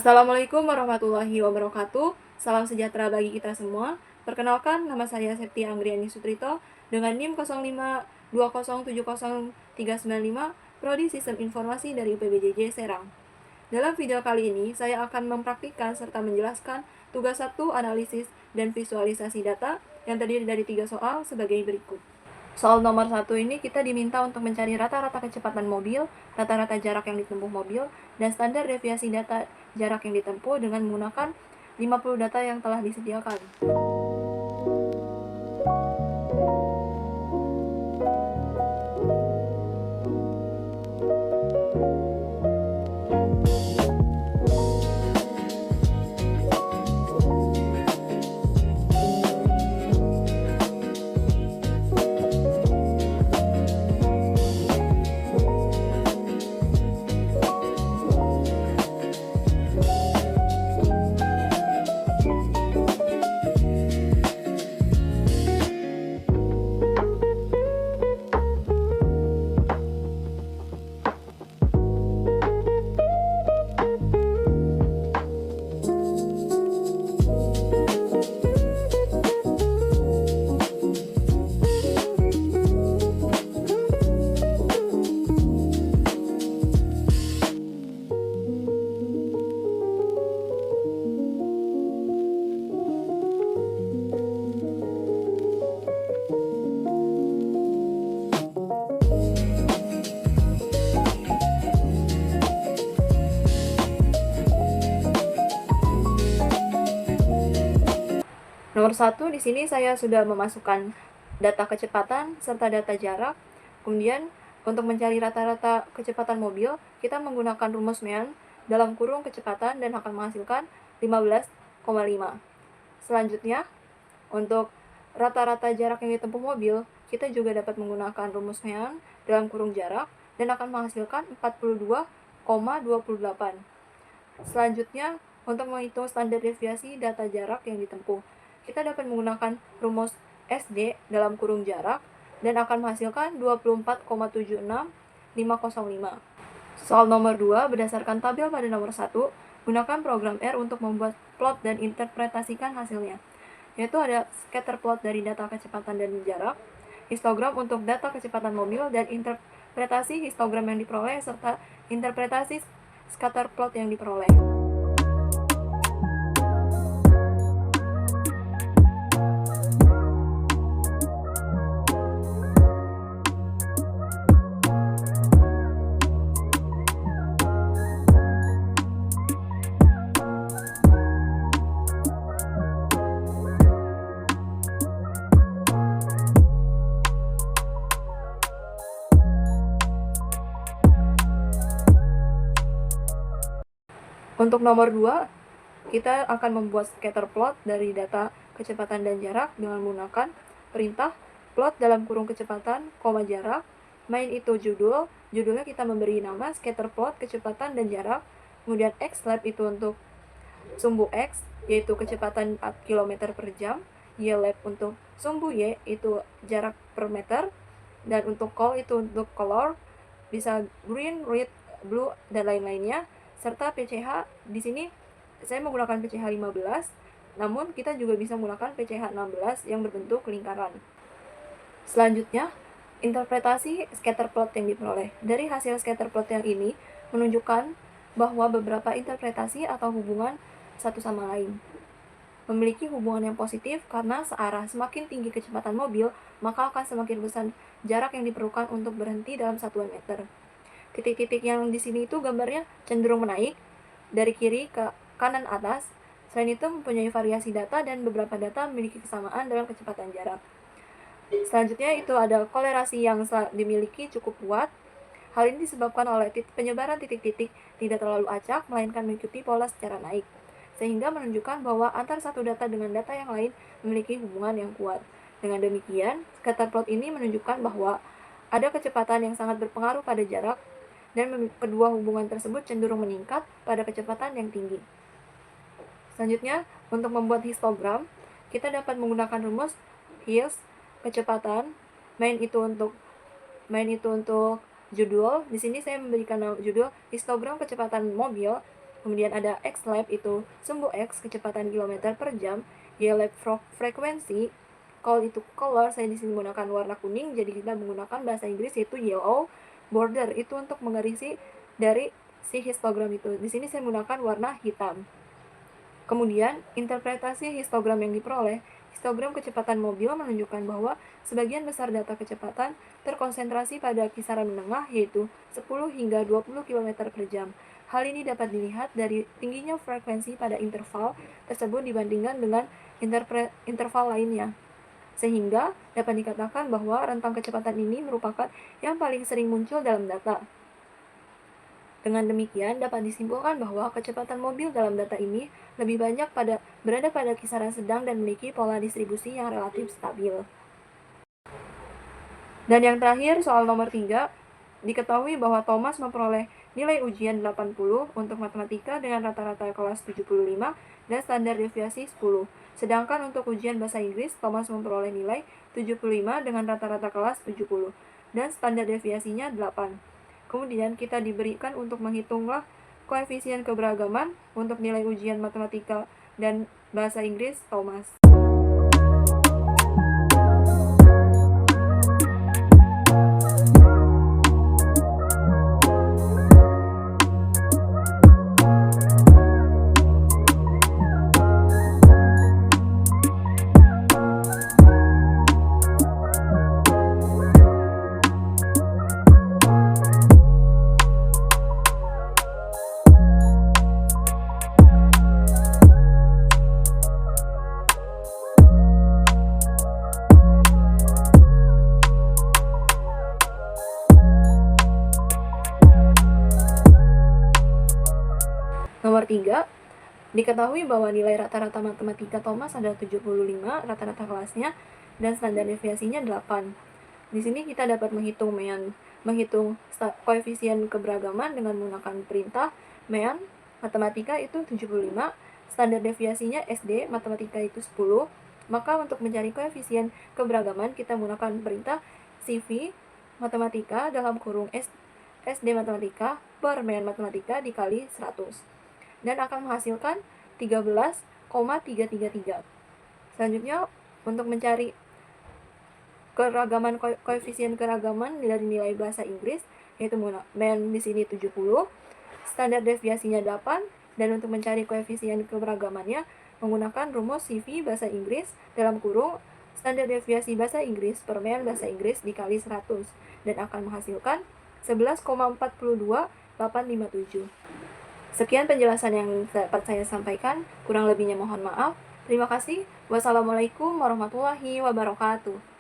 Assalamualaikum warahmatullahi wabarakatuh. Salam sejahtera bagi kita semua. Perkenalkan, nama saya Septi Anggriani Sutrito dengan NIM 0520703995, Prodi Sistem Informasi dari UPBJJ Serang. Dalam video kali ini, saya akan mempraktikkan serta menjelaskan tugas 1 analisis dan visualisasi data yang terdiri dari 3 soal sebagai berikut. Soal nomor 1 ini kita diminta untuk mencari rata-rata kecepatan mobil, rata-rata jarak yang ditempuh mobil, dan standar deviasi data jarak yang ditempuh dengan menggunakan 50 data yang telah disediakan. Nomor 1, di sini saya sudah memasukkan data kecepatan serta data jarak. Kemudian untuk mencari rata-rata kecepatan mobil, kita menggunakan rumus Mean dalam kurung kecepatan dan akan menghasilkan 15,5. Selanjutnya, untuk rata-rata jarak yang ditempuh mobil, kita juga dapat menggunakan rumus Mean dalam kurung jarak dan akan menghasilkan 42,28. Selanjutnya, untuk menghitung standar deviasi data jarak yang ditempuh, kita dapat menggunakan rumus SD dalam kurung jarak dan akan menghasilkan 24,76505. Soal nomor 2, berdasarkan tabel pada nomor 1, gunakan program R untuk membuat plot dan interpretasikan hasilnya, yaitu ada scatter plot dari data kecepatan dan jarak, histogram untuk data kecepatan mobil, dan interpretasi histogram yang diperoleh, serta interpretasi scatter plot yang diperoleh. Untuk nomor 2, kita akan membuat scatter plot dari data kecepatan dan jarak dengan menggunakan perintah plot dalam kurung kecepatan, jarak, main itu judulnya kita memberi nama scatter plot kecepatan dan jarak, kemudian X lap itu untuk sumbu X, yaitu kecepatan 4 km per jam, Y lap untuk sumbu Y, itu jarak per meter, dan untuk call itu untuk color, bisa green, red, blue, dan lain-lainnya, serta PCH. Di sini saya menggunakan PCH 15, namun kita juga bisa menggunakan PCH 16 yang berbentuk lingkaran. Selanjutnya, interpretasi scatter plot yang diperoleh. Dari hasil scatter plot yang ini menunjukkan bahwa beberapa interpretasi atau hubungan satu sama lain memiliki hubungan yang positif karena searah. Semakin tinggi kecepatan mobil, maka akan semakin besar jarak yang diperlukan untuk berhenti dalam satuan meter. Titik-titik yang di sini itu gambarnya cenderung menaik dari kiri ke kanan atas. Selain itu mempunyai variasi data dan beberapa data memiliki kesamaan dalam kecepatan jarak. Selanjutnya itu ada kolerasi yang dimiliki cukup kuat. Hal ini disebabkan oleh penyebaran titik-titik tidak terlalu acak, melainkan mengikuti pola secara naik, sehingga menunjukkan bahwa antar satu data dengan data yang lain memiliki hubungan yang kuat. Dengan demikian, scatter plot ini menunjukkan bahwa ada kecepatan yang sangat berpengaruh pada jarak, dan kedua hubungan tersebut cenderung meningkat pada kecepatan yang tinggi. Selanjutnya, untuk membuat histogram, kita dapat menggunakan rumus his, kecepatan, main itu untuk judul. Di sini saya memberikan nama judul histogram kecepatan mobil, Kemudian ada X lab itu sumbu X kecepatan kilometer per jam, Y lab frekuensi, call itu color, saya di sini menggunakan warna kuning, jadi kita menggunakan bahasa Inggris yaitu yellow, border itu untuk mengarisi dari si histogram itu. Di sini saya menggunakan warna hitam. Kemudian, interpretasi histogram yang diperoleh, histogram kecepatan mobil menunjukkan bahwa sebagian besar data kecepatan terkonsentrasi pada kisaran menengah yaitu 10 hingga 20 km per jam. Hal ini dapat dilihat dari tingginya frekuensi pada interval tersebut dibandingkan dengan interval lainnya. Sehingga dapat dikatakan bahwa rentang kecepatan ini merupakan yang paling sering muncul dalam data. Dengan demikian, dapat disimpulkan bahwa kecepatan mobil dalam data ini lebih banyak berada pada kisaran sedang dan memiliki pola distribusi yang relatif stabil. Dan yang terakhir, soal nomor 3, diketahui bahwa Thomas memperoleh nilai ujian 80 untuk matematika dengan rata-rata kelas 75 dan standar deviasi 10. Sedangkan untuk ujian bahasa Inggris, Thomas memperoleh nilai 75 dengan rata-rata kelas 70 dan standar deviasinya 8. Kemudian kita diberikan untuk menghitunglah koefisien keberagaman untuk nilai ujian matematika dan bahasa Inggris Thomas. Nomor 3, diketahui bahwa nilai rata-rata matematika Thomas adalah 75, rata-rata kelasnya, dan standar deviasinya 8. Di sini kita dapat menghitung koefisien keberagaman dengan menggunakan perintah MEAN, matematika itu 75, standar deviasinya SD, matematika itu 10. Maka untuk mencari koefisien keberagaman kita menggunakan perintah CV, matematika dalam kurung SD matematika per MEAN matematika dikali 100. Dan akan menghasilkan 13,333. Selanjutnya, untuk mencari keragaman koefisien keragaman dari nilai bahasa Inggris, yaitu MEAN di sini 70, standar deviasinya 8, dan untuk mencari koefisien keberagamannya menggunakan rumus CV bahasa Inggris dalam kurung standar deviasi bahasa Inggris per MEAN bahasa Inggris dikali 100, dan akan menghasilkan 11,42857. Sekian penjelasan yang dapat saya sampaikan, kurang lebihnya mohon maaf. Terima kasih. Wassalamualaikum warahmatullahi wabarakatuh.